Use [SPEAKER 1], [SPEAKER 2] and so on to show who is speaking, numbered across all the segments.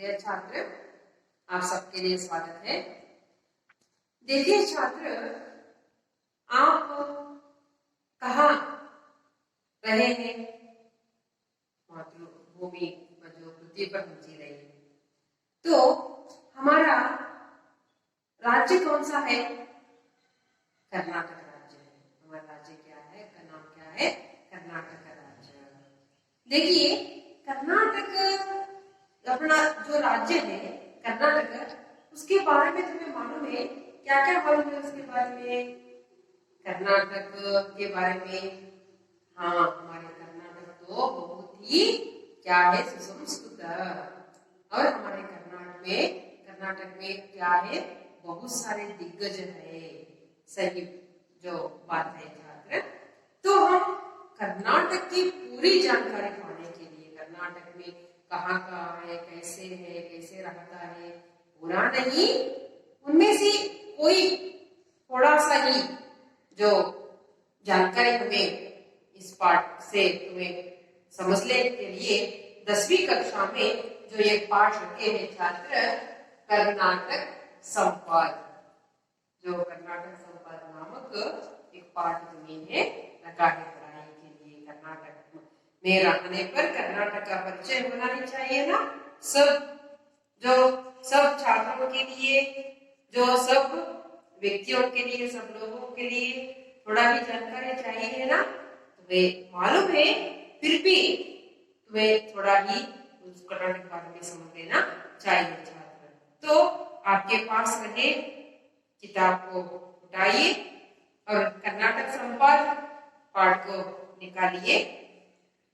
[SPEAKER 1] प्रिय छात्र, आप सबके लिए स्वागत है। देखिए छात्र, आप कहाँ रहे हैं? मातृभूमि जो पृथ्वी पर हम जी रहे हैं, तो हमारा राज्य कौन सा है? कर्नाटक राज्य है। हमारा राज्य क्या है? का नाम क्या है? कर्नाटक राज्य। देखिए, कर्नाटक अपना जो राज्य है कर्नाटक, उसके बारे में तुम्हें मालूम है? क्या क्या मालूम है उसके बारे में? कर्नाटक के बारे में, हाँ, हमारे कर्नाटक तो बहुत ही क्या है, सुसंस्कृत। और हमारे कर्नाटक में क्या है, बहुत सारे दिग्गज है। सही जो बात है छात्र। तो हम कर्नाटक की पूरी जानकारी पाने के लिए, कर्नाटक में कहाँ है, कैसे रहता है, पूरा नहीं, उनमें से कोई थोड़ा सा ही जो जानकारी हमें इस पाठ से तुम्हें समझने के लिए 10वीं कक्षा में जो एक पाठ रखे हैं छात्र, कर्नाटक संवाद। जो कर्नाटक संवाद नामक एक पाठ तुम्हें रखा है पढ़ाई के लिए। कर्नाटक में रहने पर कर्नाटक का परिचय होना ही चाहिए ना, सब छात्रों के लिए, जो सब व्यक्तियों के लिए, सब लोगों के लिए थोड़ा भी जानकारी चाहिए ना। तुम्हें मालूम है, फिर भी तुम्हें थोड़ा ही उस कर्नाटक के बारे में समझ लेना चाहिए छात्र। तो आपके पास रहे किताब को उठाइए और कर्नाटक संवाद पाठ को निकालिए।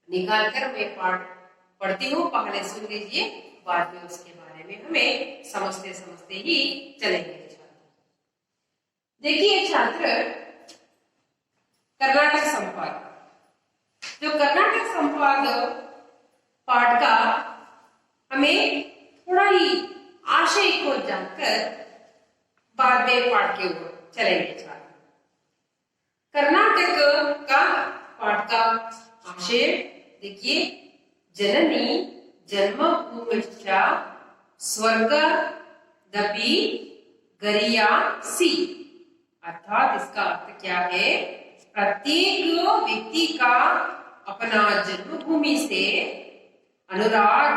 [SPEAKER 1] निकालकर मैं पाठ पढ़ती हूँ, पहले सुन लीजिए, बाद में उसके बारे में हमें समझते समझते ही चलेंगे छात्र। देखिए छात्र, कर्नाटक संवाद, जो कर्नाटक संवाद पाठ का हमें थोड़ा ही आशय को जानकर बाद में पाठ के ऊपर चलेंगे छात्र। कर्नाटक का पाठ का आशय देखिए, जननी जन्मभूमिश्च स्वर्गदपि गरीयसी। अर्थात इसका अर्थ क्या है? प्रत्येक व्यक्ति का अपना जन्मभूमि से अनुराग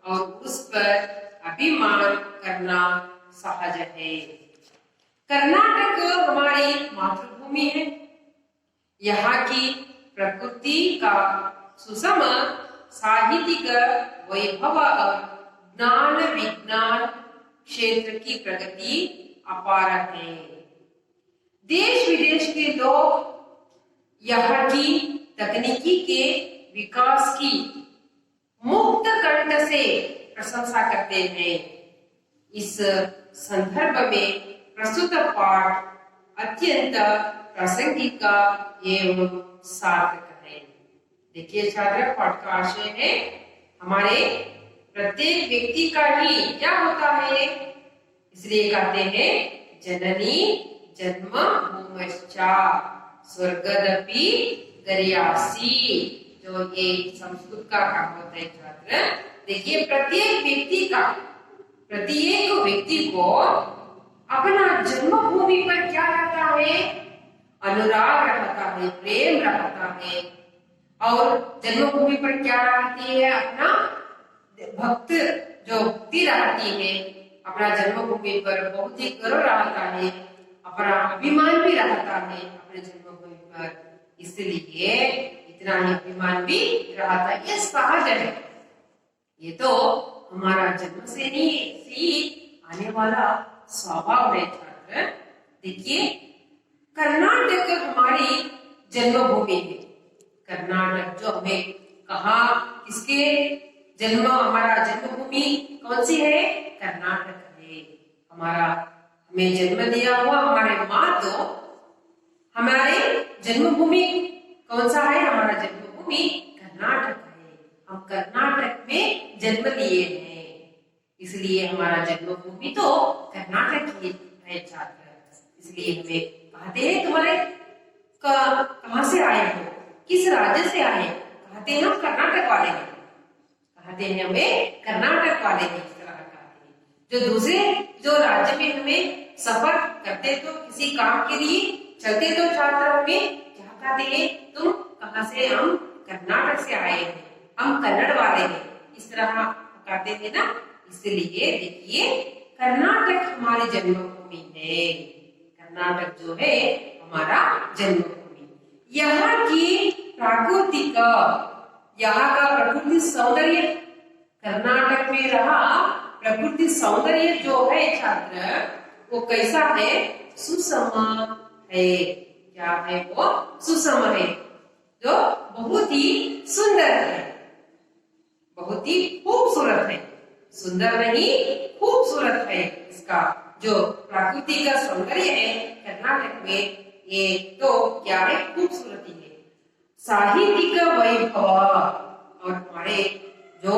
[SPEAKER 1] और उस पर अभिमान करना सहज है। कर्नाटक हमारी मातृभूमि है। यहाँ की प्रकृति का सुसम साहित्यिक वैभव और ज्ञान विज्ञान क्षेत्र की प्रगति अपार है। देश विदेश के लोग यहाँ की तकनीकी के विकास की मुक्त कंठ से प्रशंसा करते हैं। इस संदर्भ में प्रस्तुत पाठ अत्यंत प्रासंगिक एवं सार्थक है। देखिए छात्र, पाठ का आशय है, हमारे प्रत्येक व्यक्ति का ही क्या होता है, इसलिए कहते हैं जननी जन्मभूमिश्च स्वर्गदपि गरीयसी। जो ये संस्कृत का कहावत है छात्र। देखिए, प्रत्येक व्यक्ति को अपना जन्मभूमि पर क्या रहता है? अनुराग रहता है, प्रेम रहता है। और जन्मभूमि पर क्या रहती है? अपना भक्ति रहती है। अपना जन्मभूमि पर बहुत ही गर्व रहता है, अपना अभिमान भी रहता है अपने जन्मभूमि पर। इसलिए इतना ही अभिमान भी रहता है, ये सहज है। ये तो हमारा जन्म से ही आने वाला स्वभाव है छात्र। देखिए, कर्नाटक हमारी जन्मभूमि है। कर्नाटक जो हमें कहा, किसके जन्म, हमारा जन्मभूमि कौन सी है? कर्नाटक है। हमें जन्म दिया हुआ हमारे माँ तो हमारे जन्मभूमि कौन सा है? हमारा जन्मभूमि कर्नाटक है। हम कर्नाटक में जन्म लिए हैं, इसलिए हमारा जन्मभूमि तो कर्नाटक ही है छात्र। इसलिए हमें कहते हैं, तुम्हारे कहाँ से आए हो, किस राज्य से आए? कहते हैं हम कर्नाटक वाले हैं, कहते हैं हमें कर्नाटक वाले हैं, इस तरह जो दूसरे जो राज्य में हमें सफर करते तो किसी काम के लिए चलते तो छात्र हमें क्या कहते हैं, तुम कहाँ से, हम कर्नाटक से आए हैं, हम कन्नड़ वाले हैं, इस तरह कहते हैं ना। इसलिए देखिए कर्नाटक हमारी जन्मभूमि है, कर्नाटक जो है हमारा जन्मभूमि। यहाँ की प्राकृतिक, यहाँ का प्रकृति सौंदर्य, कर्नाटक में रहा प्रकृति सौंदर्य जो है छात्र, वो कैसा है, सुसम है। क्या है वो, सुसम है, जो बहुत ही सुंदर है, बहुत ही खूबसूरत है, सुंदर नहीं खूबसूरत है। इसका जो प्रकृति का सौंदर्य है कर्नाटक में, ये तो क्या है, खूबसूरती है। साहित्यिक वैभव, और हमारे जो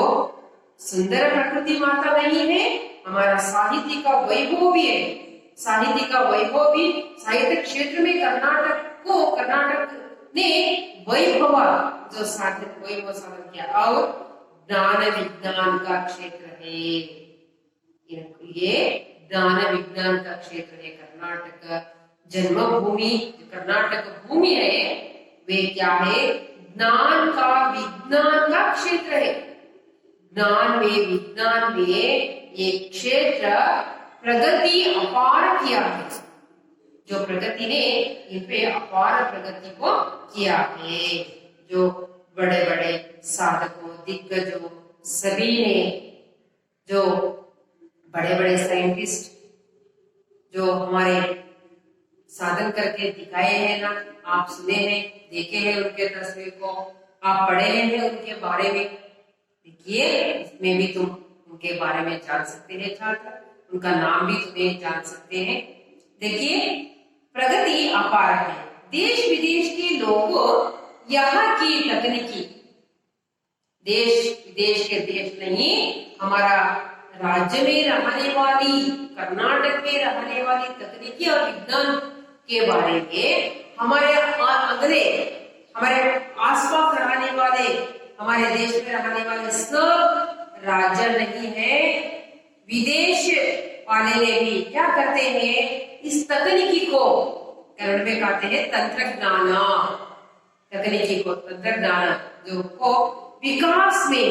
[SPEAKER 1] सुंदर प्रकृति माता नहीं है, हमारा साहित्य का वैभव भी है। साहित्य का वैभव भी, साहित्य क्षेत्र में कर्नाटक ने वैभव, जो साहित्य वैभव साधन किया। और ज्ञान विज्ञान का क्षेत्र है, ये ज्ञान विज्ञान का क्षेत्र है। कर्नाटक जन्मभूमि, कर्नाटक भूमि है, वे क्या है, ज्ञान का विज्ञान का क्षेत्र है। ज्ञान में विज्ञान में ये क्षेत्र प्रगति अपार किया है, जो प्रगति ने इन पे अपार प्रगति को किया है। जो बड़े बड़े साधकों, दिग्गजों, सभी ने, जो बड़े बड़े साइंटिस्ट जो हमारे साधन करके दिखाए हैं ना, आप सुने हैं, देखे हैं उनके तस्वीर को, आप पढ़े हैं उनके बारे में। देखिए इसमें भी तुम उनके बारे में जान सकते हैं छात्र, उनका नाम भी तुम्हें जान सकते हैं। देखिए प्रगति अपार है, देश विदेश के लोग यहाँ की तकनीकी, देश विदेश के देश नहीं, हमारा राज्य में रहने वाली, कर्नाटक में रहने वाली तकनीकी और विज्ञान के बारे में हमारे अगले, हमारे आसपास रहने वाले, हमारे देश में रहने वाले सब राज्य नहीं है, विदेश वाले ने भी क्या करते हैं, इस तकनीकी को, कन्नड़ में कहते हैं तंत्रज्ञान, तकनीकी को तंत्रज्ञान, जो को विकास में,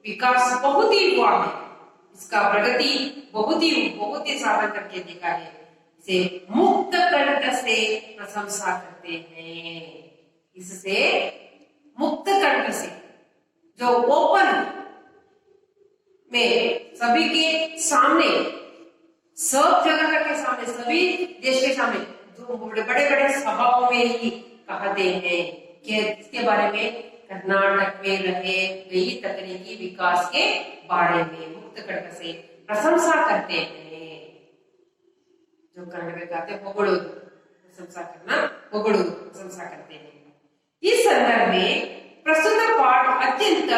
[SPEAKER 1] विकास बहुत ही हुआ है, इसका प्रगति बहुत ही साधन करके दिखा है। इसे मुक्त कंठ से प्रशंसा करते हैं, इससे मुक्त कंठ से, जो ओपन में सभी के सामने, सब जगह के सामने, सभी देश के सामने, जो बड़े बड़े सभाओं में ही कहते हैं कि इसके बारे में, कर्नाटक में रहे गई तकनीकी विकास के बारे में मुक्त कंठ से प्रशंसा करते हैं। जो कन्नड़ में कहते हैं पोगड़ोदु, प्रशंसा करना, पोगड़ोदु प्रशंसा करते हैं। इस संदर्भ में प्रस्तुत पाठ अत्यंत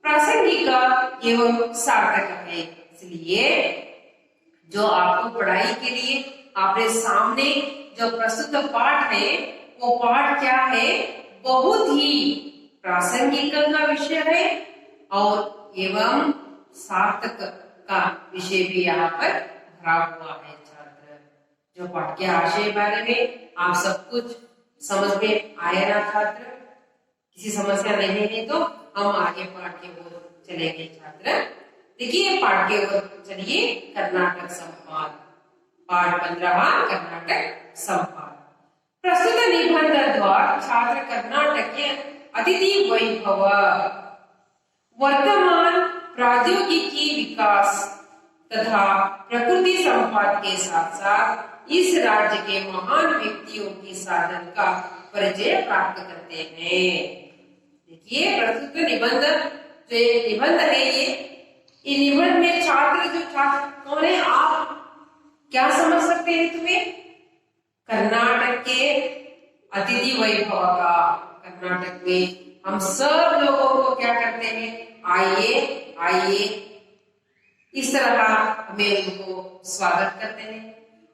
[SPEAKER 1] प्रासंगिक एवं सार्थक है। इसलिए जो आपको पढ़ाई के लिए आपने सामने जो प्रस्तुत पाठ है, वो पाठ क्या है, बहुत ही प्रासंगिक का विषय है और एवं सार्थक का विषय भी यहाँ पर भरा हुआ है। छात्र, जो पाठ के आशय बारे में आप सब कुछ समझ में आया ना छात्र? किसी समस्या नहीं है तो हम आगे पाठ के ओर चलेंगे छात्र। देखिए पाठ के ओर चलिए, कर्नाटक संवाद, पाठ 15 कर्नाटक संवाद। प्रस्तुत निबंध द्वारा छात्र कर्नाटक के अतिथि वैभव, वर्तमान प्रौद्योगिकी विकास तथा प्रकृति संपद के साथ साथ इस राज्य के महान व्यक्तियों की साधन का परिचय प्राप्त करते हैं। देखिए प्रस्तुत निबंध, जो निबंध है ये निबंध में छात्र कौन है, आप क्या समझ सकते हैं? तुम्हें कर्नाटक के अतिथि वैभव का, कर्नाटक में हम सब लोगों को क्या करते हैं, आइए इस तरह हमें उनको स्वागत करते हैं,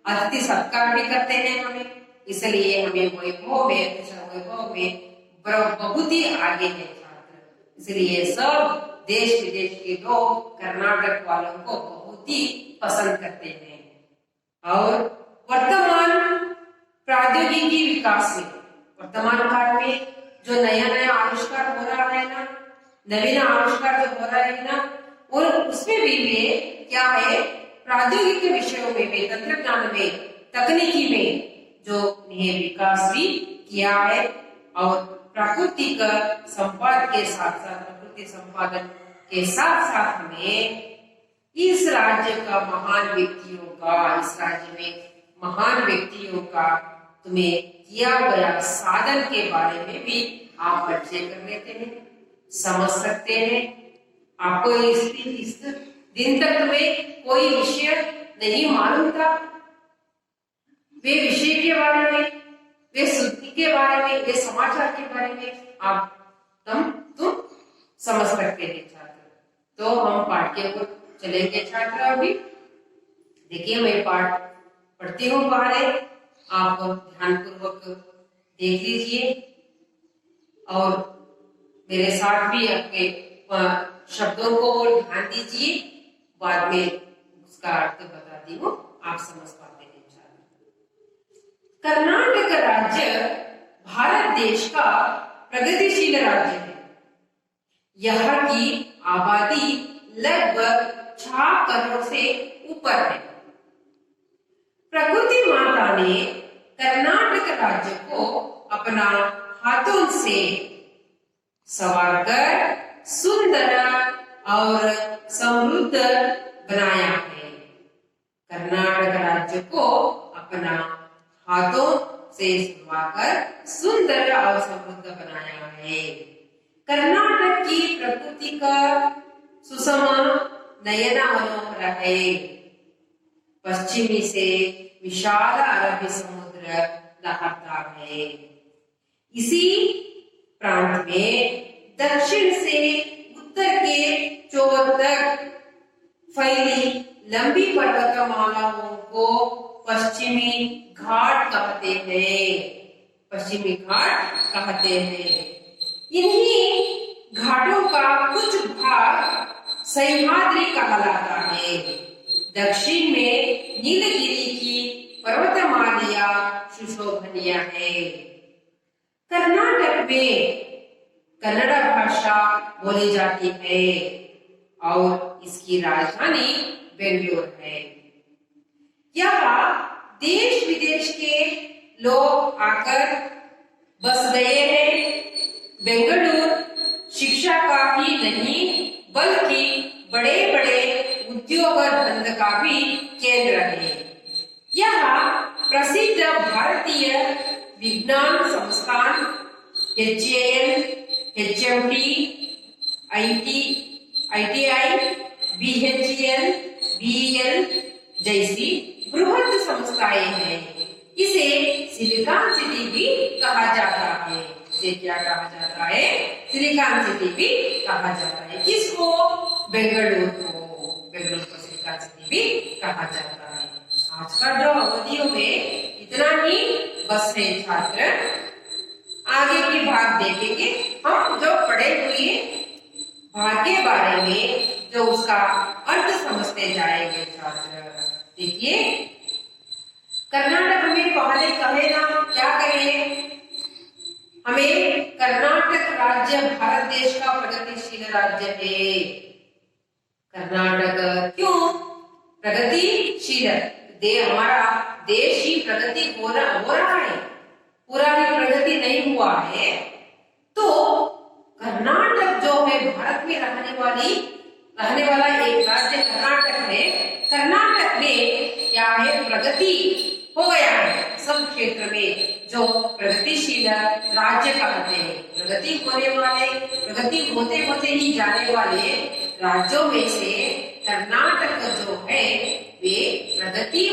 [SPEAKER 1] अतिथि सत्कार भी करते हैं हमें, इसलिए हमें वैभव में बहुत ही आगे है छात्र। इसलिए सब देश विदेश के लोग कर्नाटक वालों को बहुत ही पसंद करते हैं। और वर्तमान प्रौद्योगिकी विकास में, वर्तमान काल में जो नया नया आविष्कार हो रहा है ना, नवीन आविष्कार जो हो रहा है ना, और उसमें भी वे क्या है, प्रौद्योगिकी विषयों में भी, तंत्रज्ञान में, तकनीकी में जो इन्हें विकास भी किया है। और प्राकृतिक संपदा के साथ साथ, प्रकृति संपादन के साथ साथ हमें इस राज्य का महान व्यक्तियों का, इस राज्य में महान व्यक्तियों का तुम्हें किया गया साधन के बारे में भी आप परिचय कर लेते हैं, समझ सकते हैं। आपको इस दिन तक तुम्हें कोई विषय नहीं मालूम था, वे विषय के बारे में, वे सुद्धि के बारे में, वे समाचार के बारे में तुम समझ सकते हैं छात्र। तो हम पाठ के ऊपर चलेंगे छात्र। अभी देखिए मैं पाठ पढ़ती हूँ पहले, आप ध्यानपूर्वक देख लीजिए और मेरे साथ भी आपके शब्दों को और ध्यान दीजिए, बाद में उसका अर्थ बताती हूँ, आप समझ पाते हैं। कर्नाटक राज्य भारत देश का प्रगतिशील राज्य है। यहाँ की आबादी लगभग 6 करोड़ से ऊपर है। प्रकृति माता ने कर्नाटक राज्य को अपना हाथों से संवारकर सुंदर और समृद्ध बनाया है। कर्नाटक राज्य को अपना हाथों से संवारकर सुंदर और समृद्ध बनाया है। कर्नाटक की प्रकृति का सुषमा नयन मनोहर है। पश्चिमी से विशाल अरबी समुद्र लहरता है। इसी प्रांत में दक्षिण से उत्तर के चोर तक फैली लंबी पर्वतमालाओं को पश्चिमी घाट कहते हैं। पश्चिमी घाट कहते हैं। इन्हीं घाटों का कुछ भाग सह्याद्री कहलाता है। दक्षिण में नीलगिरी की पर्वतमालिया सुशोभनीय है। कर्नाटक में कन्नड़ भाषा बोली जाती है और इसकी राजधानी बेंगलुरु है। यहाँ देश विदेश के लोग आकर बस गए हैं। बेंगलुरु शिक्षा का ही नहीं बल्कि बड़े बड़े उद्योग और धंधे का भी केंद्र है। यहाँ प्रसिद्ध भारतीय विज्ञान संस्थान HAL, HMT, ITI, BHEL, BEL जैसी बृहद संस्थाएं हैं। इसे सिलिकॉन सिटी भी कहा जाता है। इसे क्या कहा जाता है? सिलिकॉन सिटी भी कहा जाता है। किसको? बेंगलुरु को। बेंगलुरु को सिलिकॉन सिटी भी कहा जाता है। आज का जो अवधियों में इतना ही बस है छात्र। आगे की भाग देखेंगे हम। जो पढ़े हुए भाग के बारे में जो उसका अर्थ समझते जाएंगे छात्र। देखिए कर्नाटक में पहले कहे ना क्या करें, हमें कर्नाटक राज्य भारत देश का प्रगतिशील राज्य है। कर्नाटक क्यों प्रगतिशील? हमारा देश ही प्रगति हो रहा है, पूरा ही प्रगति नहीं हुआ है। तो कर्नाटक जो है भारत में रहने वाला एक राज्य कर्नाटक है। कर्नाटक में क्या है? प्रगति हो गया है सब क्षेत्र में। जो प्रगतिशील राज्य कहते हैं, प्रगति होने वाले, प्रगति होते होते ही जाने वाले राज्यों में से कर्नाटक जो है वे प्रगति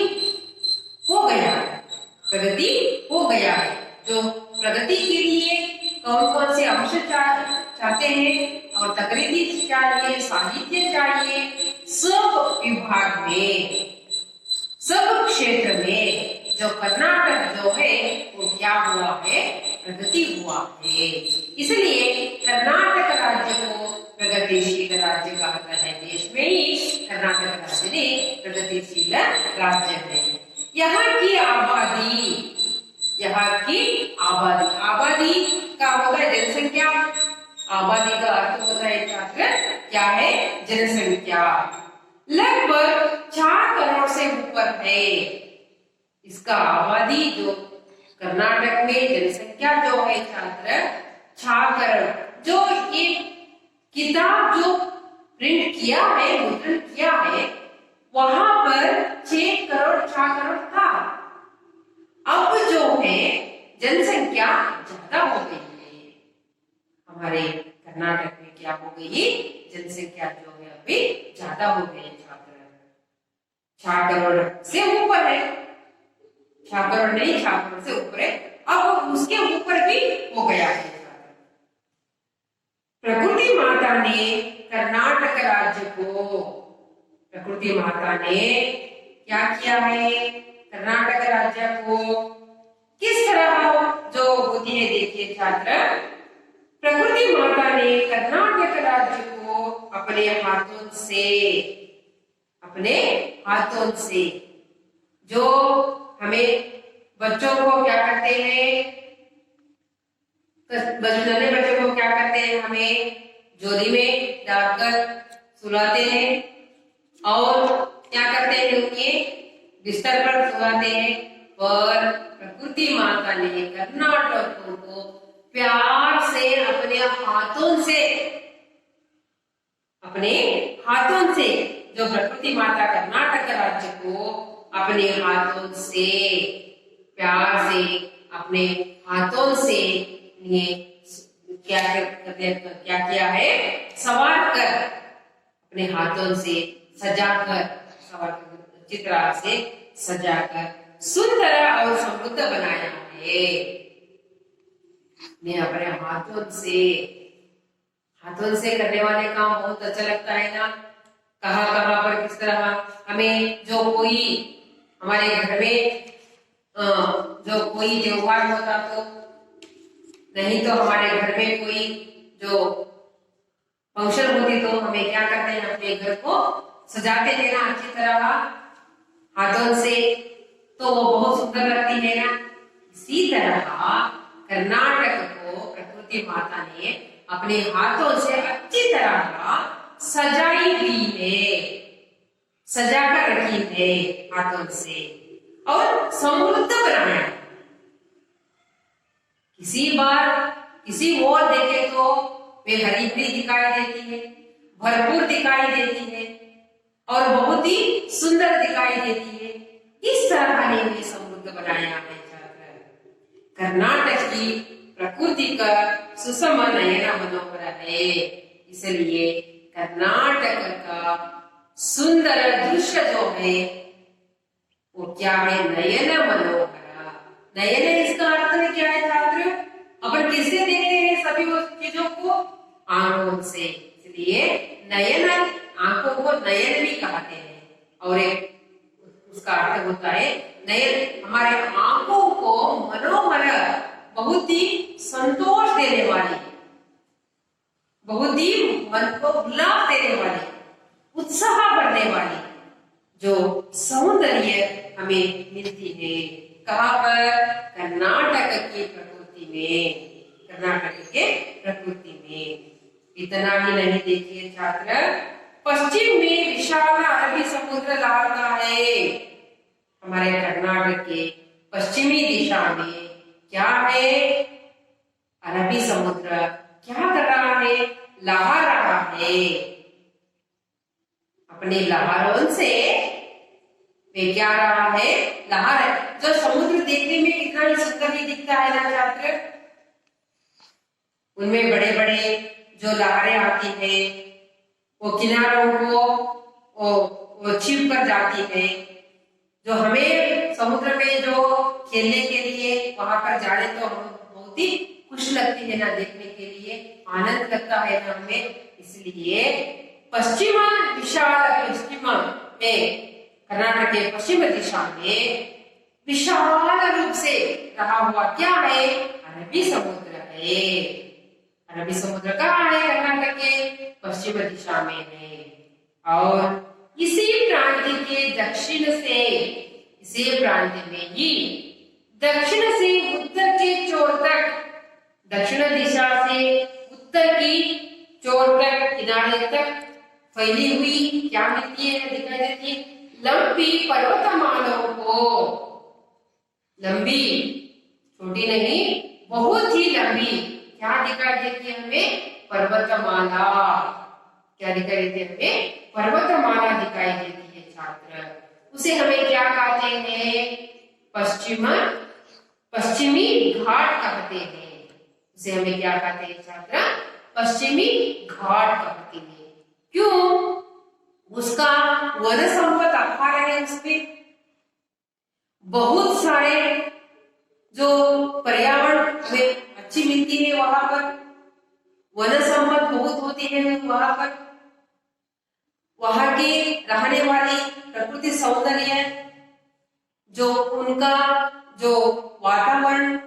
[SPEAKER 1] हो गया है। प्रगति हो गया है। जो प्रगति के लिए कौन कौन से अंश चाहते हैं और तकनीकी चाहिए, साहित्य चाहिए, सब विभाग में, सब क्षेत्र में जो कर्नाटक जो है वो क्या हुआ है? प्रगति हुआ है। इसलिए कर्नाटक राज्य को प्रगतिशील राज्य कहता है। देश में ही कर्नाटक राज्य ने प्रगतिशील राज्य है। यहाँ की आबादी आबादी का होता है जनसंख्या। आबादी का अर्थ होता है छात्र क्या है? जनसंख्या। लगभग 4 करोड़ से ऊपर है इसका आबादी। जो कर्नाटक में जनसंख्या जो है छात्र 6 करोड़। जो ये किताब जो प्रिंट किया है, मुद्रण किया है, वहां पर 6 करोड़ 4 करोड़ था। अब जो है जनसंख्या ज्यादा हो गई है। हमारे कर्नाटक में क्या हो गई? जनसंख्या जो है अभी ज्यादा हो गई है छात्र। 6 करोड़ से ऊपर है। 6 करोड़ नहीं, 6 करोड़ से ऊपर है। अब उसके ऊपर भी हो गया है। प्रकृति माता ने कर्नाटक राज्य को, प्रकृति माता ने क्या किया है? कर्नाटक राज्य को किस तरह जो होती है देखिए छात्र। प्रकृति माता ने कर्नाटक राज्य को अपने हाथों से जो हमें बच्चों को क्या करते हैं, नन्हे बच्चों को क्या करते हैं, हमें झोली में डालकर सुलाते हैं और क्या करते हैं, उन्हें बिस्तर पर सुलाते हैं। पर प्रकृति माता ने कर्नाटकों को प्यार से अपने हाथों से जो प्रकृति माता कर्नाटक राज्य को अपने हाथों से प्यार से अपने हाथों से क्या किया है? सवार कर, अपने हाथों से सजाकर, चित्रा से सजाकर सुंदर और समृद्ध बनाया है। ने अपने हाथों से करने वाले काम बहुत अच्छा लगता है ना। कहाँ पर किस तरह हमें जो कोई हमारे घर में जो कोई त्योहार होता तो, नहीं तो हमारे घर में कोई जो फंक्शन होती तो हमें क्या करते हैं? अपने घर को सजाते हैं ना अच्छी तरह हाथों से, तो वो बहुत सुंदर लगती है ना। इसी तरह कर्नाटक को प्रकृति माता ने अपने हाथों से अच्छी तरह सजाई हुई है, सजा कर रखी है हाथों से और समृद्ध बनाया। किसी ओर देखे तो वे हरी भरी दिखाई देती है, भरपूर दिखाई देती है और बहुत ही सुंदर दिखाई देती है। इस तरह ने वे समृद्ध बनाया है छात्र। कर्नाटक की प्रकृति का सुषम नयन मनोहर है। इसलिए कर्नाटक का सुंदर दृश्य जो है वो क्या है? नयन मनोहर। नयन इसका अर्थ क्या है छात्र? अपन किससे देखते हैं सभी वो चीजों को? आंखों से। इसलिए नयन, आंखों को नयन भी कहते हैं। और एक उसका अर्थ होता है नयन हमारे आंखों को मनोहर, बहुत ही संतोष देने वाली, बहुत ही मन को उल्लास देने वाली, उत्साह भरने वाली जो सौंदर्य हमें मिलती है। कहाँ पर? कर्नाटक की प्रकृति में, कर्नाटक के प्रकृति में। इतना ही नहीं देखिए छात्र, पश्चिम में विशाल अरबी समुद्र लहरता है। हमारे कर्नाटक के पश्चिमी दिशा में क्या है? अरबी समुद्र क्या कर रहा है? लहर रहा है। अपने लहरों से वे क्या रहा है? लहर। जो समुद्र देखने में कितना ही सुंदर ही दिखता है ना छात्र, उनमें बड़े बड़े जो लहरें आती है वो किनारों को वो छिप कर जाती है। जो हमें समुद्र में जो खेलने के लिए वहां पर जाने तो बहुत ही खुश लगती है ना, देखने के लिए आनंद लगता है ना हमें। इसलिए पश्चिम में, कर्नाटक के पश्चिम दिशा में विशाल रूप से रहा हुआ क्या है? अरबी समुद्र है। अरबी समुद्र कहाँ है? कर्नाटक के पश्चिम दिशा में है। और इसी प्रांत के दक्षिण से, इसी प्रांत में ही दक्षिण से उत्तर के छोर तक, दक्षिण दिशा से उत्तर की छोर तक, किनारे तक फैली हुई क्या मिलती है, दिखाई देती है, लंबी पर्वतमालाओं को, लंबी, छोटी नहीं, बहुत ही लंबी क्या दिखाई देती है हमें? पर्वतमाला। क्या दिखाई देती है हमें? पर्वतमाला दिखाई देती है छात्र। उसे हमें क्या कहते हैं? पश्चिमी घाट कहते हैं। उसे हमें क्या कहते हैं छात्र? पश्चिमी घाट कहते हैं। क्यों? उसका वन संपदा अपार है, उसपे बहुत सारे जो पर्यावरण हमें अच्छी मिलती है, वहां पर वन संपदा बहुत होती है वहां पर। वहां के रहने वाली प्रकृति सौंदर्य, जो उनका जो वातावरण,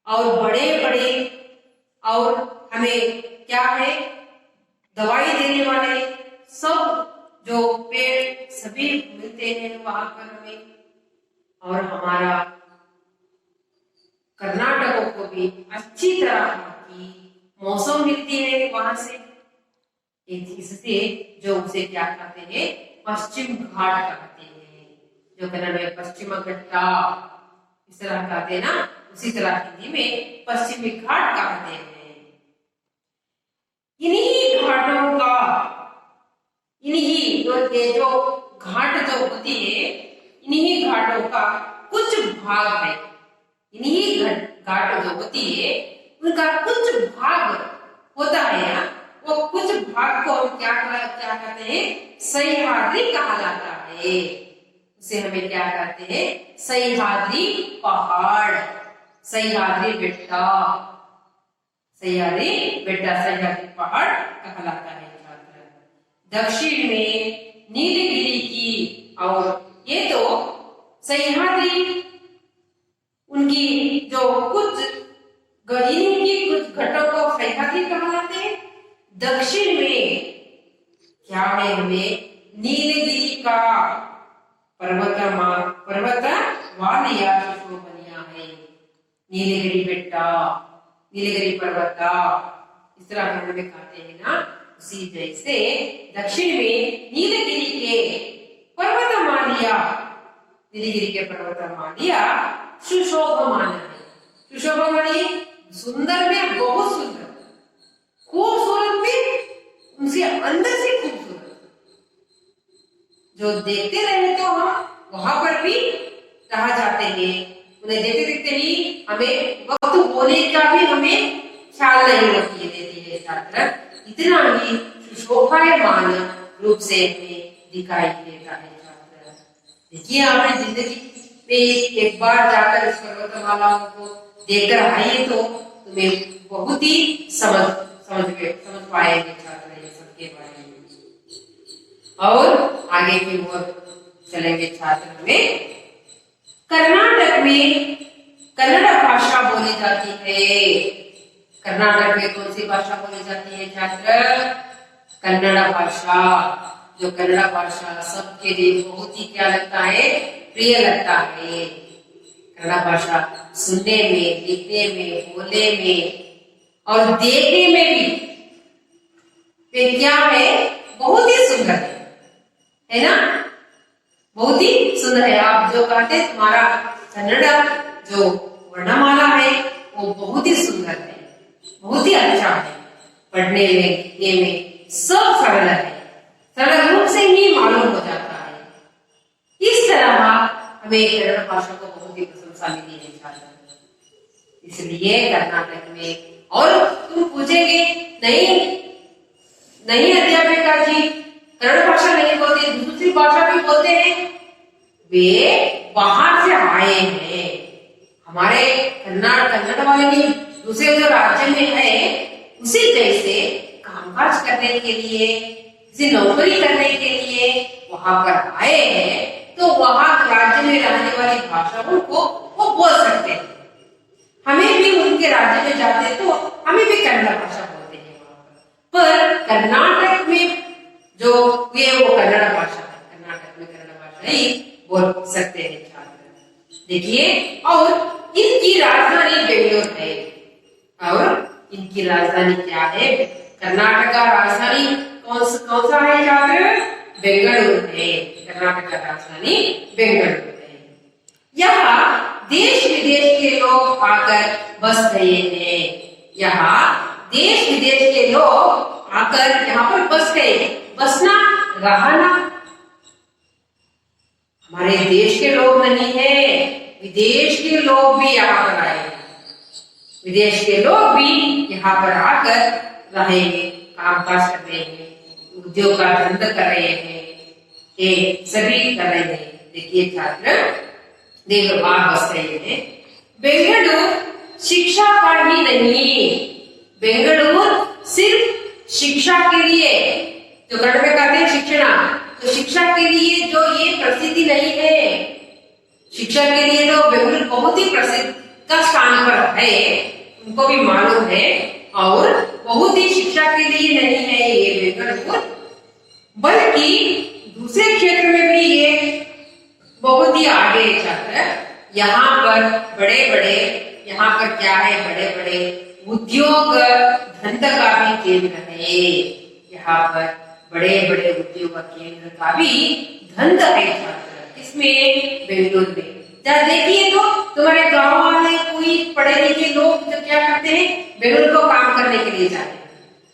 [SPEAKER 1] और बड़े बड़े, और हमें क्या है, दवाई देने वाले सब जो पेड़ सभी मिलते हैं वहां पर हमें। और हमारा कर्नाटक को भी अच्छी तरह की मौसम मिलती है वहां से। इससे जो उसे क्या कहते हैं? पश्चिम घाट कहते हैं, जो कन्नड़ में पश्चिम घट्टा इस तरह कहते हैं ना, उसी तरह हिंदी में पश्चिमी घाट कहते हैं। इन्हीं घाटों का, इन्हीं जो घाट जो होती है, इन्हीं घाटों का कुछ भाग है, इन्हीं घाट जो होती है उनका कुछ भाग होता है। वो कुछ भाग को हम क्या कहते हैं? सह्याद्री कहलाता है। उसे हमें क्या कहते हैं? सह्याद्री पहाड़, सह्याद्री बेट्टा, सह्याद्री बेट्टा, सह्याद्री पहाड़ कहलाता है छात्र। दक्षिण में नीलगिरी की, और ये तो सह्याद्री उनकी जो कुछ की कुछ घटों को सह्याद्री कहलाते हैं। दक्षिण में क्या है? हमें नीलगिरी का पर्वत वालिया शोभनिया है। नीलगिरी बेट्टा, नीलगिरी पर्वत, इस तरह कन्नड़ में कहते हैं ना, उसी जैसे दक्षिण में नीलगिरी के पर्वतमालिया, नीलगिरी के पर्वतमालिया सुशोभमान है। सुशोभमान सुंदर में बहुत सुंदर, खूबसूरत में उनसे अंदर से खूबसूरत, जो देखते रहे तो हम वहां पर भी रह जाते हैं। उन्हें देखते देखते ही हमें वक्त होने का भी हमें ख्याल नहीं रखिए देती है छात्र। इतना ही सुशोभायमान रूप से हमें दिखाई देता है छात्र। देखिए, आपने जिंदगी में एक बार जाकर इस पर्वतमालाओं को देखकर आइए तो तुम्हें बहुत ही समझ पाएंगे छात्र ये सबके बारे में। और आगे की ओर चलेंगे छात्र में। कर्नाटक में कन्नड़ भाषा बोली जाती है। कर्नाटक में कौन सी भाषा बोली जाती है छात्र? कन्नड़ भाषा। जो कन्नड़ भाषा सबके लिए बहुत ही क्या लगता है? प्रिय लगता है। कन्नड़ भाषा सुनने में, लिखने में, बोलने में और देखने में भी वे क्या है? बहुत ही सुंदर है ना? बहुत ही सुंदर है। आप जो कहते तुम्हारा कन्नड़ जो वर्णमाला है वो बहुत ही सुंदर है, बहुत ही अच्छा है। पढ़ने में, लिखने में सब सरल है, सरल रूप से ही मालूम हो जाता है। इस तरह हमें कन्नड़ भाषा को बहुत ही प्रशंसा मिली है छात्र। इसलिए कर्नाटक में, और तुम पूछेंगे नहीं अध्यापिका जी, कन्नड़ भाषा नहीं बोलते, दूसरी भाषा भी बोलते हैं। वे बाहर से आए हैं। हमारे कन्नड़ वाले भी दूसरे जो राज्य में है उसी जैसे कामकाज करने के लिए, किसी नौकरी करने के लिए वहां पर आए हैं, तो वहां राज्य में रहने वाली भाषाओं को वो बोल सकते हैं। हमें भी उनके राज्य में जाते हैं तो हमें भी कन्नड़ भाषा बोलते हैं वहां पर कर्नाटक में जो ये वो कन्नड़ भाषा है, कर्नाटक में कन्नड़ भाषा ही बोल सकते हैं छात्र। देखिए, और इनकी राजधानी बेंगलोर है। और इनकी राजधानी क्या है? कर्नाटक का राजधानी कौन सा है छात्र? बेंगलुरु है। कर्नाटक का राजधानी बेंगलुरु है। यहाँ देश विदेश के लोग आकर बस गए हैं। यहाँ देश विदेश के लोग आकर यहाँ पर बस गए। बसना, रहना हमारे देश के लोग नहीं है, विदेश के लोग भी यहाँ पर आए। विदेश के लोग भी यहाँ पर आकर रहेंगे, काम काज कर रहे हैं, उद्योग का धंधा कर रहे हैं, ये सभी कर रहे हैं। देखिए छात्र, देखो वहां बस रहे हैं। बेंगलुरु शिक्षा का ही नहीं, बेंगलुरु सिर्फ शिक्षा के लिए, जो कन्नड़ में कहते हैं शिक्षणा, तो शिक्षा के लिए जो ये प्रसिद्धि नहीं है। शिक्षा के लिए तो बेंगलुरु बहुत ही प्रसिद्ध का स्थान पर है, उनको भी मालूम है। और बहुत ही शिक्षा के लिए नहीं है ये बेंगलुरु, बल्कि दूसरे क्षेत्र में भी ये बहुत ही आगे है छात्र। यहाँ पर बड़े बड़े, यहाँ पर क्या है, बड़े बड़े उद्योग धंधा का भी केंद्र है। यहाँ पर बड़े बड़े उद्योग केंद्र का भी धंधा है छात्र। इसमें बेंगलुरु में देखिए, तो तुम्हारे गांव वाले कोई पढ़े लिखे लोग तो क्या करते हैं, बेंगलुरु को काम करने के लिए जाते हैं।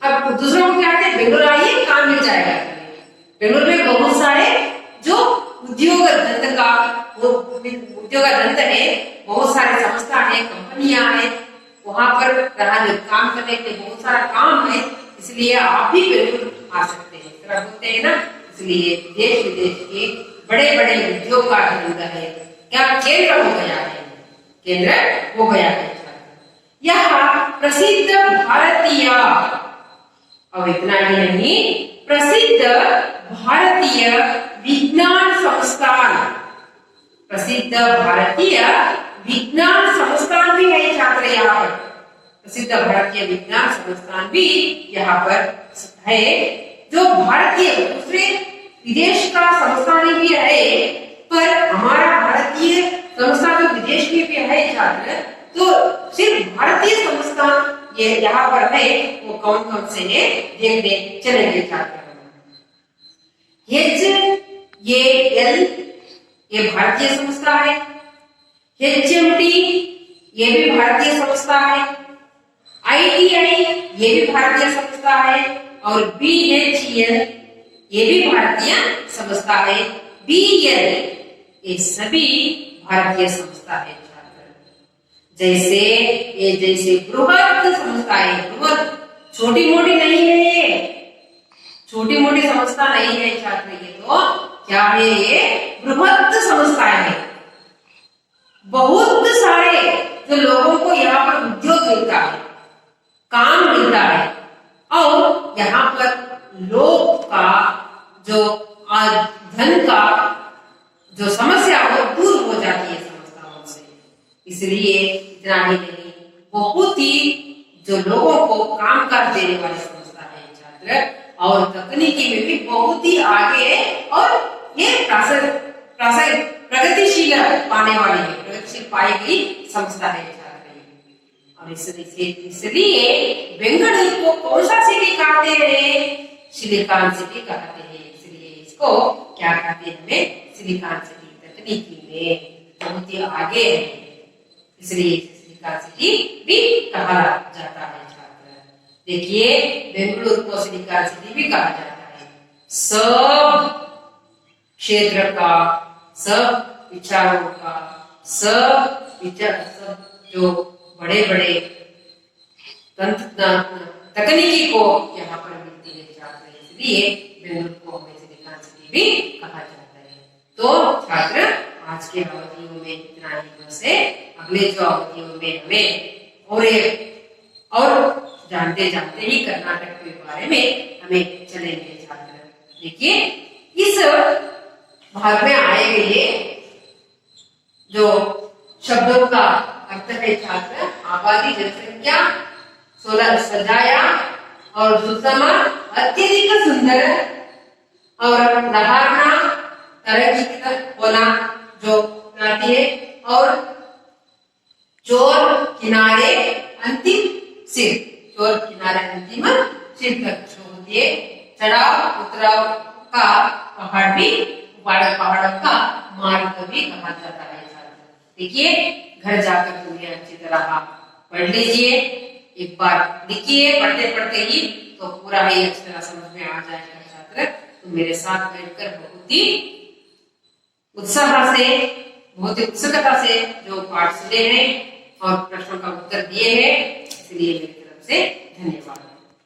[SPEAKER 1] अब दूसरों को क्या कहते हैं, बेंगलुरु आइए काम मिल जाएगा। बेंगलुरु में बहुत सारे जो उद्योग धंधा का उद्योग धंधा है, बहुत सारे संस्था है, कंपनियां है, वहां पर काम करने के लिए बहुत सारा काम है। इसलिए आप भी बेंगलुरु आ सकते हैं, तरह बोलते हैं ना। इसलिए देश विदेश के बड़े बड़े उद्योग का धंधा है, क्या केंद्र हो गया है, केंद्र हो गया है। यहाँ प्रसिद्ध भारतीय, और इतना ही नहीं, प्रसिद्ध भारतीय विज्ञान संस्थान, प्रसिद्ध भारतीय विज्ञान संस्थान भी है छात्र। यहाँ पर प्रसिद्ध भारतीय विज्ञान संस्थान भी यहाँ पर है, जो भारतीय दूसरे विदेश का संस्थान भी है, पर हमारा भारतीय संस्थान जो विदेश में भी है छात्र, तो सिर्फ भारतीय संस्थान ये यहाँ पर है। वो कौन कौन से है देखने चलेंगे छात्र। HAL ये भारतीय संस्था है, HMT ये भी भारतीय संस्था है, ITI ये भी भारतीय संस्था है, और BHEL ये भी भारतीय संस्था है, BEL ये सभी भारतीय संस्था है छात्र। जैसे बृहद संस्था है, बृहद छोटी मोटी नहीं है, ये छोटी मोटी संस्था नहीं है छात्र। ये तो क्या है, ये बृहद संस्था है। बहुत सारे जो लोगों को यहाँ पर उद्योग मिलता है, काम मिलता है, और यहाँ पर लोग का जो धन का जो समस्या वो दूर हो जाती है संस्थाओं से। इसलिए इतना ही नहीं, बहुत ही जो लोगों को काम काज देने वाली संस्था है छात्र, और तकनीकी में भी बहुत ही आगे है, और ये प्रगतिशील पाने वाली है, प्रगतिशील पाई गई संस्था है छात्र। और इसलिए बेंगलुरु को कौन सा सिटी कहते हैं, सिलिकॉन सिटी कहते हैं। इसलिए इसको क्या कहते हैं, हमें सिलिकॉन सिटी तकनीकी में बहुत ही आगे है, इसलिए सिलिकॉन सिटी भी कहा जाता है छात्र। देखिए, बेंगलुरु को सिलिकॉन सिटी भी कहा जाता है। सब क्षेत्र का, सब विचारों का, सब जो बड़े बड़े तकनीकी को यहाँ पर मिलती है छात्र। इसलिए बेंगलुरु को हमें सिलिकॉन सिटी भी कहा जाता है। तो छात्र, आज के अवधियों में इतना ही बस है। अगले जो अवधियों में हमें और जानते जानते ही कर्नाटक के बारे में हमें चलेंगे छात्र। देखिए, इस भाग में आए हुए जो शब्दों का अर्थ है छात्र, आबादी जनसंख्या 16 सजाया और सुषम अत्यधिक सुंदर और धारणा तरक्की की तरफ होना जो बनाती है और चोर किनारे अंतिम सिर, चोर किनारे अंतिम सिर तक जो होती है, चढ़ाव उतराव का पहाड़ भी, पहाड़ों का मार्ग भी कहा जाता है। देखिए घर जाकर तुम्हें अच्छी तरह पढ़ लीजिए, एक बार लिखिए, पढ़ते पढ़ते ही तो पूरा ही अच्छी तरह समझ में आ जाएगा छात्र। तो मेरे साथ बैठकर बहुत ही उत्साह से, बहुत ही उत्सुकता से जो पाठ सुने हैं और प्रश्नों का उत्तर दिए हैं, इसलिए मेरी तरफ से धन्यवाद।